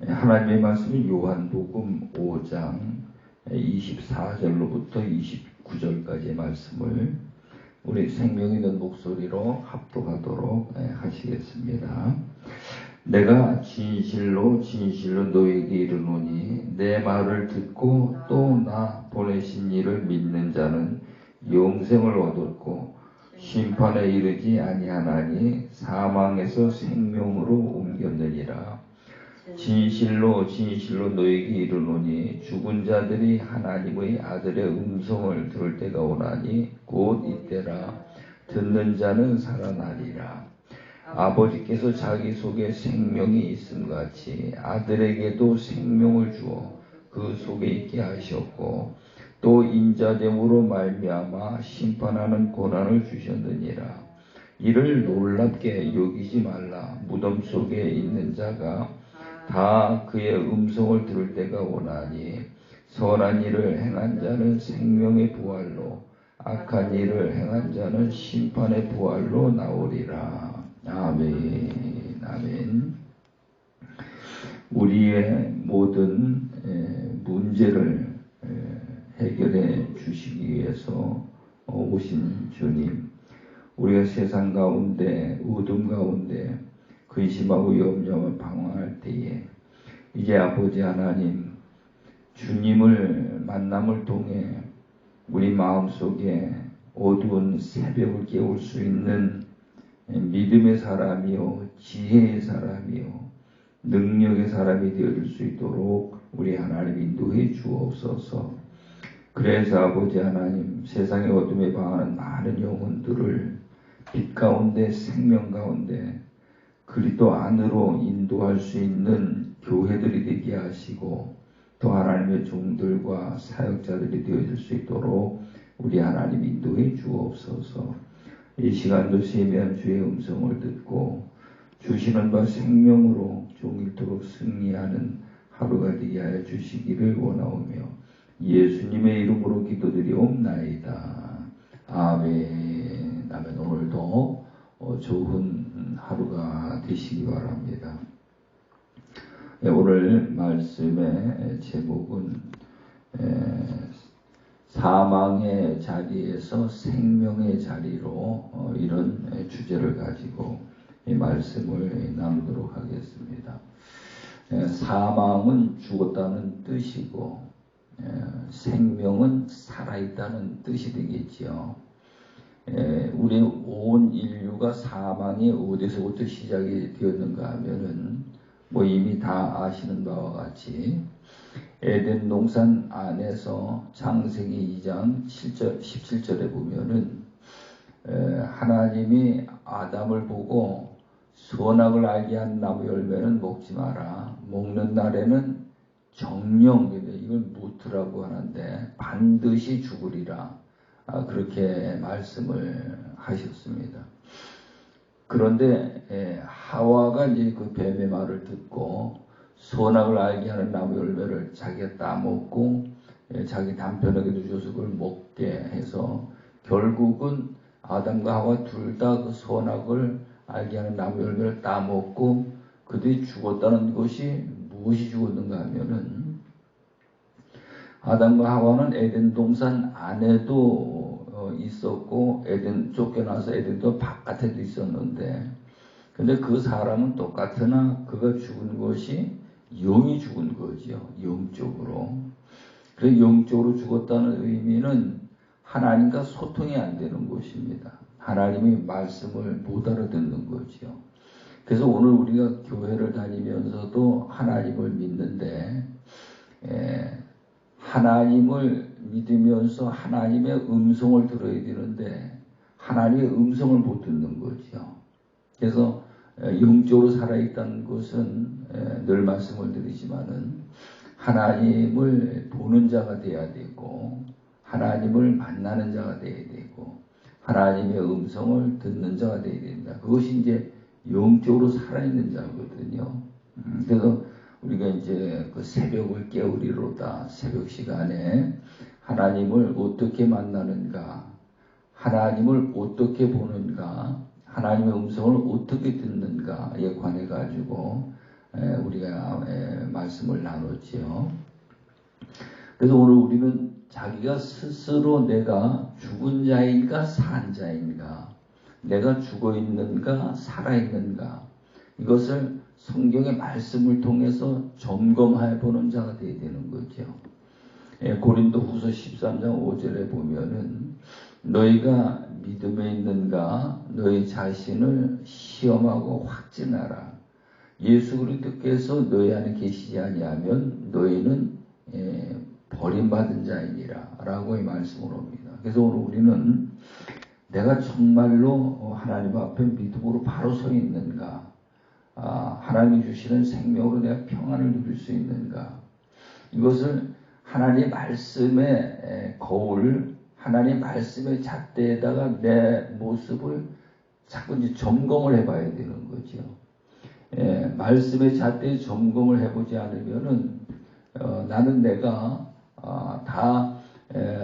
하나님의 말씀은 요한복음 5장 24절로부터 29절까지의 말씀을 우리 생명 있는 목소리로 합독하도록 하시겠습니다. 내가 진실로 진실로 너에게 이르노니 내 말을 듣고 또 나 보내신 이를 믿는 자는 영생을 얻었고 심판에 이르지 아니하나니 사망에서 생명으로 옮겼느니라. 진실로 진실로 너에게 이르노니 죽은 자들이 하나님의 아들의 음성을 들을 때가 오나니 곧 이때라. 듣는 자는 살아나리라. 아버지께서 자기 속에 생명이 있음같이 아들에게도 생명을 주어 그 속에 있게 하셨고 또 인자됨으로 말미암아 심판하는 고난을 주셨느니라. 이를 놀랍게 여기지 말라. 무덤 속에 있는 자가 다 그의 음성을 들을 때가 오나니 선한 일을 행한 자는 생명의 부활로 악한 일을 행한 자는 심판의 부활로 나오리라. 아멘. 아멘. 우리의 모든 문제를 해결해 주시기 위해서 오신 주님, 우리가 세상 가운데 어둠 가운데 근심하고 염려하며 방황할 때에 이제 아버지 하나님 주님을 만남을 통해 우리 마음속에 어두운 새벽을 깨울 수 있는 믿음의 사람이요 지혜의 사람이요 능력의 사람이 되어줄 수 있도록 우리 하나님 인도해 주옵소서. 그래서 아버지 하나님 세상의 어둠에 방하는 많은 영혼들을 빛 가운데 생명 가운데 그리스도 안으로 인도할 수 있는 교회들이 되게 하시고 또 하나님의 종들과 사역자들이 되어질 수 있도록 우리 하나님 인도해 주옵소서. 이 시간도 세미한 주의 음성을 듣고 주시는 바 생명으로 종일토록 승리하는 하루가 되게 하여 주시기를 원하오며 예수님의 이름으로 기도드리옵나이다. 아멘. 아멘. 오늘도 좋은 하루가 되시기 바랍니다. 오늘 말씀의 제목은 사망의 자리에서 생명의 자리로 이런 주제를 가지고 이 말씀을 나누도록 하겠습니다. 사망은 죽었다는 뜻이고 생명은 살아있다는 뜻이 되겠지요. 우리 온 인류가 사망이 어디서부터 시작이 되었는가 하면은 이미 다 아시는 바와 같이 에덴 동산 안에서 창세기 2장 17절에 보면은 하나님이 아담을 보고 선악을 알게 한 나무 열매는 먹지 마라. 먹는 날에는 정령, 이걸 무트라고 하는데 반드시 죽으리라. 그렇게 말씀을 하셨습니다. 그런데 하와가 이제 그 뱀의 말을 듣고 선악을 알게 하는 나무 열매를 자기가 따먹고 자기 남편에게도 줘서 그걸 먹게 해서 결국은 아담과 하와 둘 다 그 선악을 알게 하는 나무 열매를 따먹고 그들이 죽었다는 것이 무엇이 죽었는가 하면은 아담과 하와는 에덴 동산 안에도 있었고 에덴 쫓겨나서 에덴도 바깥에도 있었는데 근데 그 사람은 똑같으나 그가 죽은 것이 영이 죽은 거죠. 영적으로. 그래서 영적으로 죽었다는 의미는 하나님과 소통이 안 되는 것입니다. 하나님의 말씀을 못 알아듣는 거죠. 그래서 오늘 우리가 교회를 다니면서도 하나님을 믿는데 하나님을 믿으면서 하나님의 음성을 들어야 되는데 하나님의 음성을 못 듣는 거죠. 그래서 영적으로 살아있다는 것은 늘 말씀을 드리지만은 하나님을 보는 자가 돼야 되고 하나님을 만나는 자가 돼야 되고 하나님의 음성을 듣는 자가 돼야 된다. 그것이 이제 영적으로 살아있는 자거든요. 그래서 우리가 이제 그 새벽을 깨우리로다. 새벽 시간에 하나님을 어떻게 만나는가, 하나님을 어떻게 보는가, 하나님의 음성을 어떻게 듣는가에 관해 가지고 우리가 말씀을 나눴지요. 그래서 오늘 우리는 자기가 스스로 내가 죽은 자인가 산 자인가, 내가 죽어 있는가 살아 있는가, 이것을 성경의 말씀을 통해서 점검해 보는 자가 되어야 되는 거죠. 고린도후서 13장 5절에 보면은 너희가 믿음에 있는가 너희 자신을 시험하고 확진하라. 예수 그리스도께서 너희 안에 계시지 아니하면 너희는 버림받은 자이니라 라고 이 말씀을 옵니다. 그래서 오늘 우리는 내가 정말로 하나님 앞에 믿음으로 바로 서 있는가, 하나님이 주시는 생명으로 내가 평안을 누릴 수 있는가, 이것을 하나님의 말씀의 거울, 하나님의 말씀의 잣대에다가 내 모습을 자꾸 이제 점검을 해봐야 되는 거죠. 말씀의 잣대에 점검을 해보지 않으면은 나는 내가 다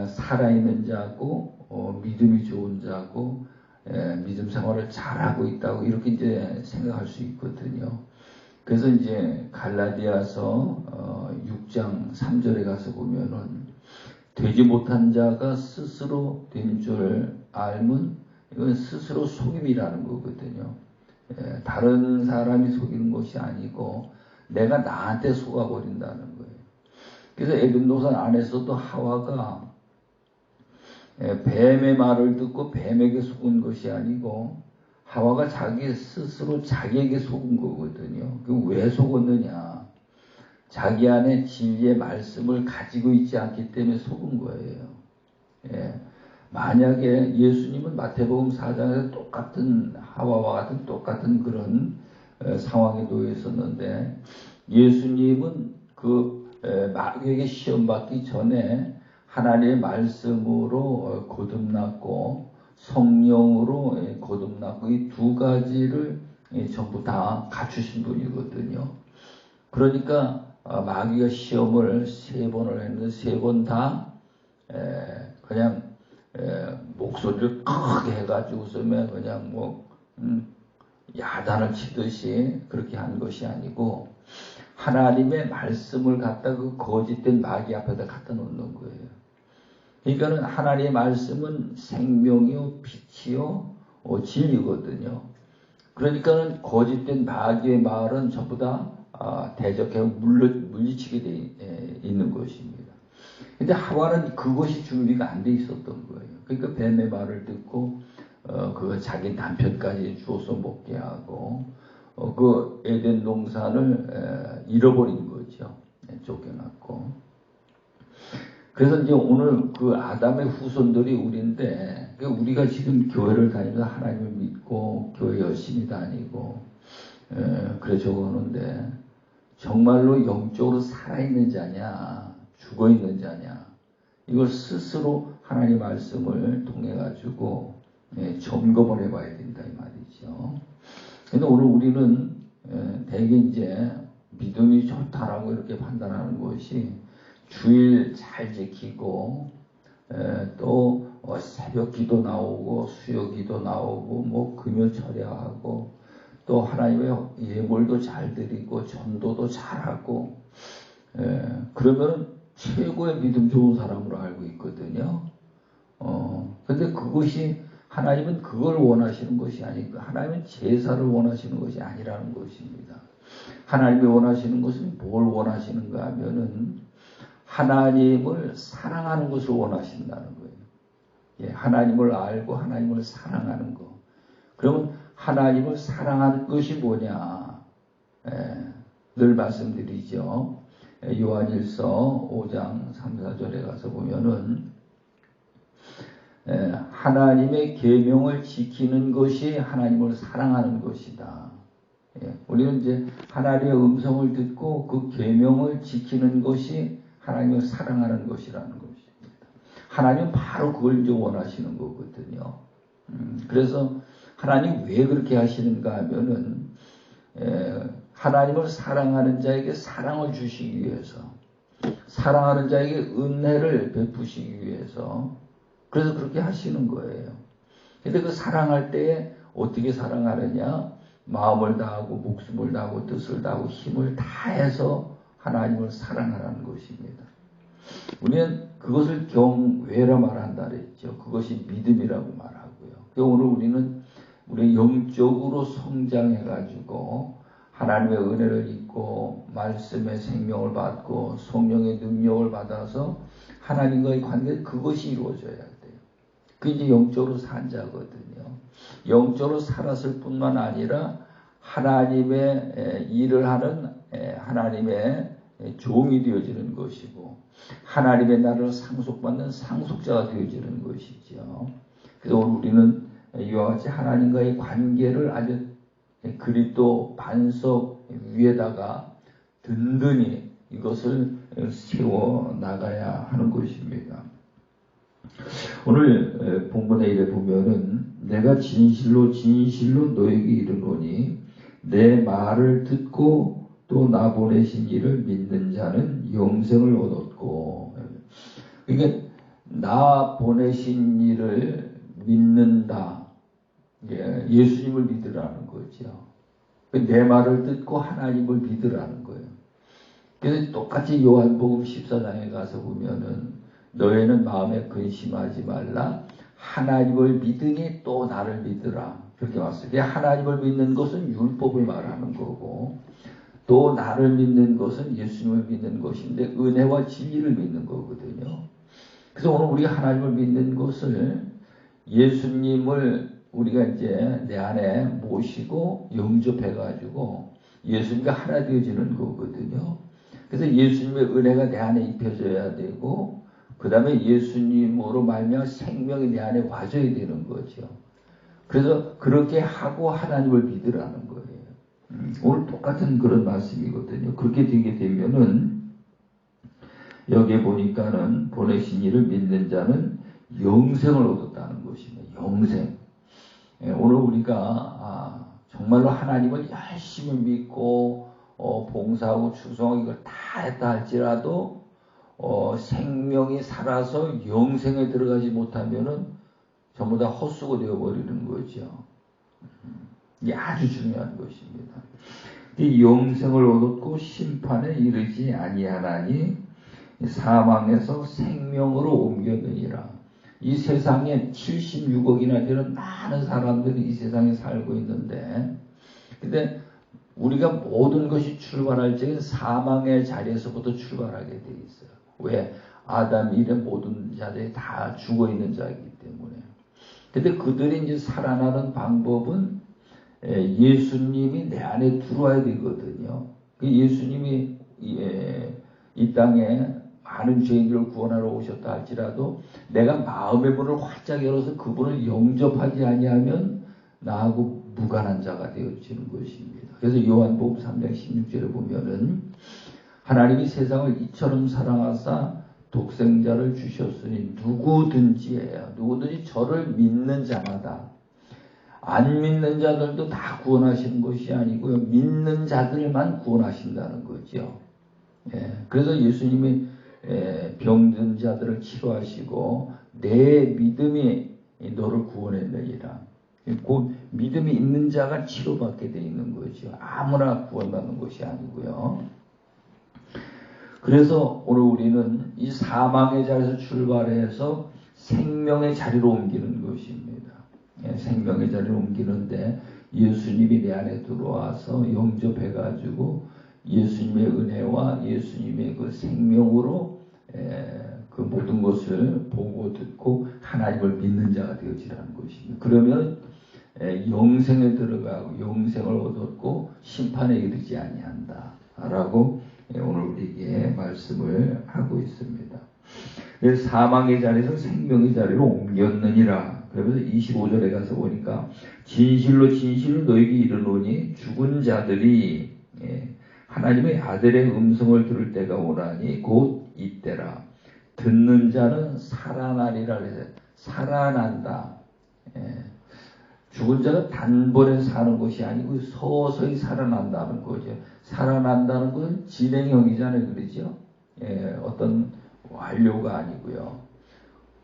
살아있는 자고 믿음이 좋은 자고 믿음 생활을 잘하고 있다고 이렇게 이제 생각할 수 있거든요. 그래서 이제 갈라디아서 6장 3절에 가서 보면은 되지 못한 자가 스스로 된 줄 알면 이건 스스로 속임이라는 거거든요. 다른 사람이 속이는 것이 아니고 내가 나한테 속아버린다는 거예요. 그래서 에덴 동산 안에서도 하와가 뱀의 말을 듣고 뱀에게 속은 것이 아니고 하와가 자기 스스로 자기에게 속은 거거든요. 그 왜 속았느냐? 자기 안에 진리의 말씀을 가지고 있지 않기 때문에 속은 거예요. 만약에 예수님은 마태복음 4장에서 똑같은 하와와 같은 똑같은 그런 상황에 놓여 있었는데 예수님은 그 마귀에게 시험받기 전에 하나님의 말씀으로 거듭났고 성령으로 거듭났고 이 두 가지를 전부 다 갖추신 분이거든요. 그러니까 마귀가 시험을 3번을 했는데 3번 다 그냥 목소리를 크게 해가지고서면 그냥 야단을 치듯이 그렇게 한 것이 아니고 하나님의 말씀을 갖다 그 거짓된 마귀 앞에다 갖다 놓는 거예요. 그러니까는 하나님의 말씀은 생명이요 빛이요 진리거든요. 그러니까는 거짓된 마귀의 말은 전부 다 대적하고 물리치게 돼 있는 것입니다. 근데 하와는 그것이 준비가 안 돼 있었던 거예요. 그러니까 뱀의 말을 듣고 그 자기 남편까지 주워서 먹게 하고 그 에덴 동산을 잃어버린 거죠. 쫓겨났고. 그래서 이제 오늘 그 아담의 후손들이 우리인데 우리가 지금 교회를 다니면서 하나님을 믿고 교회 열심히 다니고 그래 적어오는데 정말로 영적으로 살아있는 자냐 죽어있는 자냐 이걸 스스로 하나님의 말씀을 통해 가지고 점검을 해봐야 된다 이 말이죠. 근데 오늘 우리는 대개 이제 믿음이 좋다라고 이렇게 판단하는 것이 주일 잘 지키고 또 새벽 기도 나오고 수요 기도 나오고 금요 철야하고 또 하나님의 예물도 잘 드리고 전도도 잘하고 그러면 최고의 믿음 좋은 사람으로 알고 있거든요. 근데 그것이 하나님은 그걸 원하시는 것이 아니고 하나님은 제사를 원하시는 것이 아니라는 것입니다. 하나님이 원하시는 것은 뭘 원하시는가 하면은 하나님을 사랑하는 것을 원하신다는 거예요. 하나님을 알고 하나님을 사랑하는 거. 그러면 하나님을 사랑하는 것이 뭐냐? 늘 말씀드리죠. 요한일서 5장 3, 4절에 가서 보면은 하나님의 계명을 지키는 것이 하나님을 사랑하는 것이다. 우리는 이제 하나님의 음성을 듣고 그 계명을 지키는 것이 하나님을 사랑하는 것이라는 것입니다. 하나님은 바로 그걸 이제 원하시는 거거든요. 그래서 하나님 왜 그렇게 하시는가 하면은 하나님을 사랑하는 자에게 사랑을 주시기 위해서, 사랑하는 자에게 은혜를 베푸시기 위해서 그래서 그렇게 하시는 거예요. 근데 그 사랑할 때에 어떻게 사랑하느냐? 마음을 다하고 목숨을 다하고 뜻을 다하고 힘을 다해서 하나님을 사랑하라는 것입니다. 우리는 그것을 경외라 말한다 그랬죠. 그것이 믿음이라고 말하고요. 오늘 우리는 우리 영적으로 성장해가지고 하나님의 은혜를 입고 말씀의 생명을 받고 성령의 능력을 받아서 하나님과의 관계, 그것이 이루어져야 돼요. 그게 이제 영적으로 산 자거든요. 영적으로 살았을 뿐만 아니라 하나님의 일을 하는 하나님의 종이 되어지는 것이고 하나님의 나라를 상속받는 상속자가 되어지는 것이죠. 그래서 오늘 우리는 이와 같이 하나님과의 관계를 아주 그리스도 반석 위에다가 든든히 이것을 세워 나가야 하는 것입니다. 오늘 본문에 이래 보면은 내가 진실로 진실로 너에게 이르노니 내 말을 듣고 또 나 보내신 이를 믿는 자는 영생을 얻었고, 그러니까 나 보내신 이를 믿는다. 예수님을 믿으라는 거죠. 내 말을 듣고 하나님을 믿으라는 거예요. 그래서 똑같이 요한복음 14장에 가서 보면은 너희는 마음에 근심하지 말라. 하나님을 믿으니 또 나를 믿으라. 그렇게 왔어요. 하나님을 믿는 것은 율법을 말하는 거고 또 나를 믿는 것은 예수님을 믿는 것인데 은혜와 진리를 믿는 거거든요. 그래서 오늘 우리가 하나님을 믿는 것을 예수님을 우리가 이제 내 안에 모시고 영접해가지고 예수님과 하나 되어지는 거거든요. 그래서 예수님의 은혜가 내 안에 입혀져야 되고 그 다음에 예수님으로 말미암아 생명이 내 안에 와줘야 되는 거죠. 그래서 그렇게 하고 하나님을 믿으라는 거예요. 오늘 똑같은 그런 말씀이거든요. 그렇게 되게 되면은 여기에 보니까는 보내신 이를 믿는 자는 영생을 얻었다는 것입니다. 영생. 오늘 우리가 정말로 하나님을 열심히 믿고 봉사하고 추성하고 이걸 다 했다 할지라도 생명이 살아서 영생에 들어가지 못하면은 전부 다 헛수고 되어버리는 거죠. 이게 아주 중요한 것입니다. 이 영생을 얻었고 심판에 이르지 아니하나니 사망에서 생명으로 옮겼느니라. 이 세상에 76억이나 되는 많은 사람들이 이 세상에 살고 있는데 근데 우리가 모든 것이 출발할 적엔 사망의 자리에서부터 출발하게 돼 있어요. 왜? 아담 이래 모든 자들이 다 죽어 있는 자이기 때문에. 근데 그들이 이제 살아나는 방법은 예수님이 내 안에 들어와야 되거든요. 예수님이 이 땅에 많은 죄인들을 구원하러 오셨다 할지라도 내가 마음의 문을 활짝 열어서 그분을 영접하지 아니하면 나하고 무관한 자가 되어지는 것입니다. 그래서 요한복음 3장 16절에 보면은 하나님이 세상을 이처럼 사랑하사 독생자를 주셨으니 누구든지 저를 믿는 자마다 안 믿는 자들도 다 구원하시는 것이 아니고요. 믿는 자들만 구원하신다는 거죠. 그래서 예수님이 병든 자들을 치료하시고 내 믿음이 너를 구원했느니라. 그 믿음이 있는 자가 치료받게 되어 있는 거죠. 아무나 구원받는 것이 아니고요. 그래서 오늘 우리는 이 사망의 자리에서 출발해서 생명의 자리로 옮기는 것입니다. 생명의 자리로 옮기는데 예수님이 내 안에 들어와서 영접해가지고 예수님의 은혜와 예수님의 그 생명으로 그 모든 것을 보고 듣고 하나님을 믿는 자가 되어지라는 것입니다. 그러면 영생에 들어가고 영생을 얻었고 심판에 이르지 아니한다 라고 오늘 우리에게 말씀을 하고 있습니다. 사망의 자리에서 생명의 자리로 옮겼느니라. 그러면서 25절에 가서 보니까 진실로 진실로 너에게 이르노니 죽은 자들이 하나님의 아들의 음성을 들을 때가 오나니 곧 이때라. 듣는 자는 살아나리라 그래서 살아난다. 죽은 자가 단번에 사는 것이 아니고 서서히 살아난다는 거죠. 살아난다는 것은 진행형이잖아요. 그러죠? 어떤 완료가 아니고요.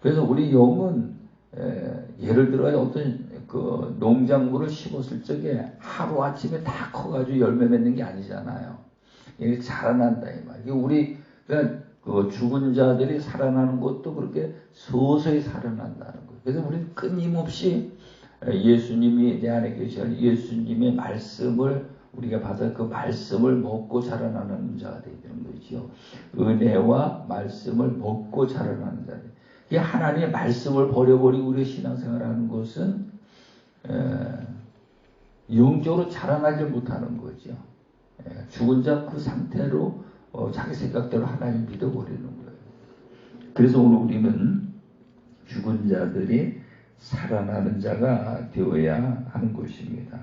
그래서 우리 영은 예를 들어 어떤 그 농작물을 심었을 적에 하루아침에 다 커가지고 열매 맺는 게 아니잖아요. 이게 자라난다 이 말이에요. 우리 그 죽은 자들이 살아나는 것도 그렇게 서서히 살아난다는 거예요. 그래서 우리는 끊임없이 예수님이 내 안에 계셔 예수님의 말씀을 우리가 받아 그 말씀을 먹고 자라나는 자가 되는 거죠. 은혜와 말씀을 먹고 자라나는 자들. 이 하나님의 말씀을 버려버리고 우리가 신앙생활하는 것은 영적으로 자라나지 못하는 거죠. 죽은 자 그 상태로 자기 생각대로 하나님 믿어버리는 거예요. 그래서 오늘 우리는 죽은 자들이 살아나는 자가 되어야 하는 것입니다.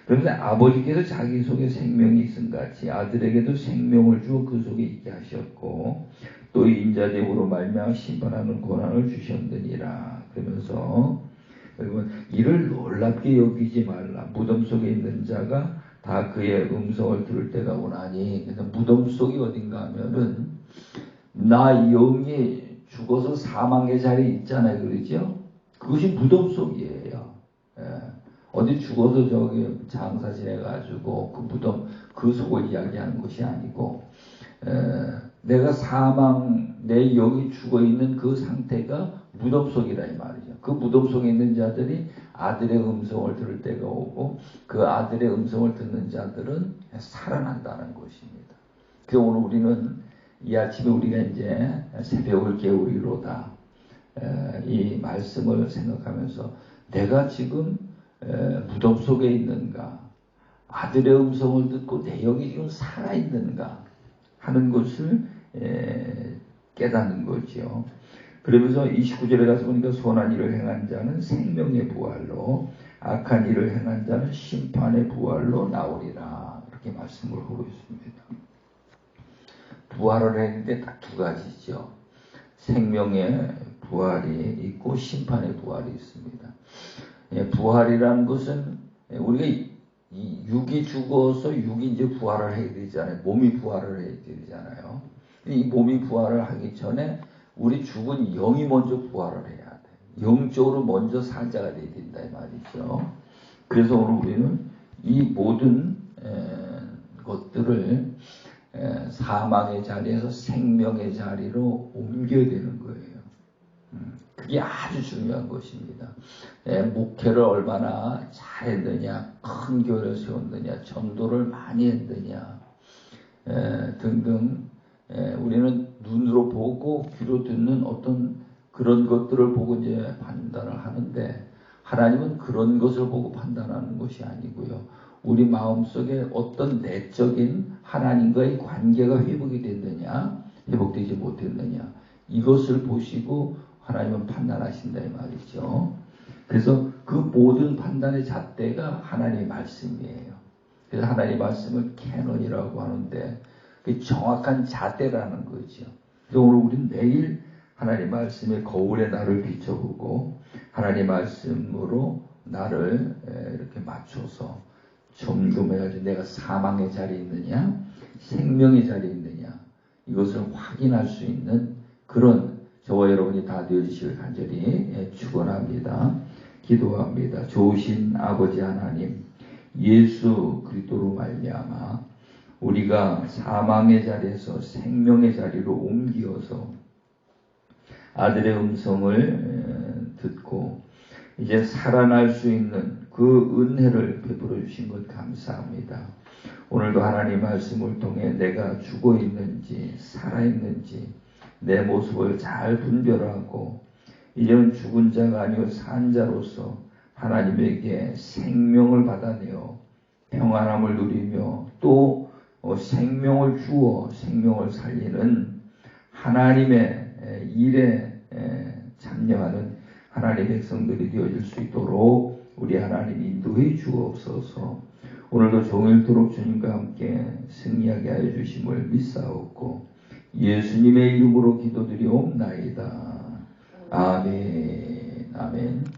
그런데 아버지께서 자기 속에 생명이 있음 같이 아들에게도 생명을 주어 그 속에 있게 하셨고 또 인자됨으로 말미암아 심판하는 권한을 주셨느니라. 그러면서 여러분 이를 놀랍게 여기지 말라. 무덤 속에 있는 자가 다 그의 음성을 들을 때가 오나니. 그래서 무덤 속이 어딘가 하면은 나 영이 죽어서 사망의 자리에 있잖아요. 그러죠? 그것이 무덤 속이에요. 어디 죽어서 저기 장사 지내가지고 그 무덤 그 속을 이야기하는 것이 아니고 내가 내 영이 죽어있는 그 상태가 무덤 속이라 이 말이죠. 그 무덤 속에 있는 자들이 아들의 음성을 들을 때가 오고 그 아들의 음성을 듣는 자들은 살아난다는 것입니다. 그래서 오늘 우리는 이 아침에 우리가 이제 새벽을 깨우리로다 이 말씀을 생각하면서 내가 지금 무덤 속에 있는가 아들의 음성을 듣고 내 영이 지금 살아있는가 하는 것을 깨닫는 거죠. 그러면서 29절에 가서 보니까 선한 일을 행한 자는 생명의 부활로 악한 일을 행한 자는 심판의 부활로 나오리라 이렇게 말씀을 하고 있습니다. 부활을 했는데 딱 두 가지죠. 생명의 부활이 있고 심판의 부활이 있습니다. 부활이라는 것은 우리가 이 육이 죽어서 육이 이제 부활을 해야 되잖아요. 몸이 부활을 해야 되잖아요. 이 몸이 부활을 하기 전에 우리 죽은 영이 먼저 부활을 해야 돼. 영적으로 먼저 산자가 돼야 된다 이 말이죠. 그래서 오늘 우리는 이 모든 것들을 사망의 자리에서 생명의 자리로 옮겨야 되는 거예요. 그게 아주 중요한 것입니다. 목회를 얼마나 잘했느냐, 큰 교회를 세웠느냐, 전도를 많이 했느냐 등등 우리는 눈으로 보고 귀로 듣는 어떤 그런 것들을 보고 이제 판단을 하는데 하나님은 그런 것을 보고 판단하는 것이 아니고요. 우리 마음속에 어떤 내적인 하나님과의 관계가 회복이 됐느냐, 회복되지 못했느냐 이것을 보시고 하나님은 판단하신다 이 말이죠. 그래서 그 모든 판단의 잣대가 하나님의 말씀이에요. 그래서 하나님의 말씀을 캐논이라고 하는데 그 정확한 잣대라는 거죠. 그래서 오늘 우리는 매일 하나님 말씀의 거울에 나를 비춰보고 하나님 말씀으로 나를 이렇게 맞춰서 점검해가지고 내가 사망의 자리에 있느냐 생명의 자리에 있느냐 이것을 확인할 수 있는 그런 저와 여러분이 다 되어주시길 간절히 축원합니다. 기도합니다. 좋으신 아버지 하나님 예수 그리스도로 말미암아 우리가 사망의 자리에서 생명의 자리로 옮기어서 아들의 음성을 듣고 이제 살아날 수 있는 그 은혜를 베풀어 주신 것 감사합니다. 오늘도 하나님 말씀을 통해 내가 죽어 있는지 살아 있는지 내 모습을 잘 분별하고 이제는 죽은 자가 아니고 산 자로서 하나님에게 생명을 받아내어 평안함을 누리며 또 생명을 주어 생명을 살리는 하나님의 일에 참여하는 하나님의 백성들이 되어질 수 있도록 우리 하나님 인도해 주옵소서. 오늘도 종일토록 주님과 함께 승리하게 하여 주심을 믿사옵고 예수님의 이름으로 기도드리옵나이다. 아멘. 아멘.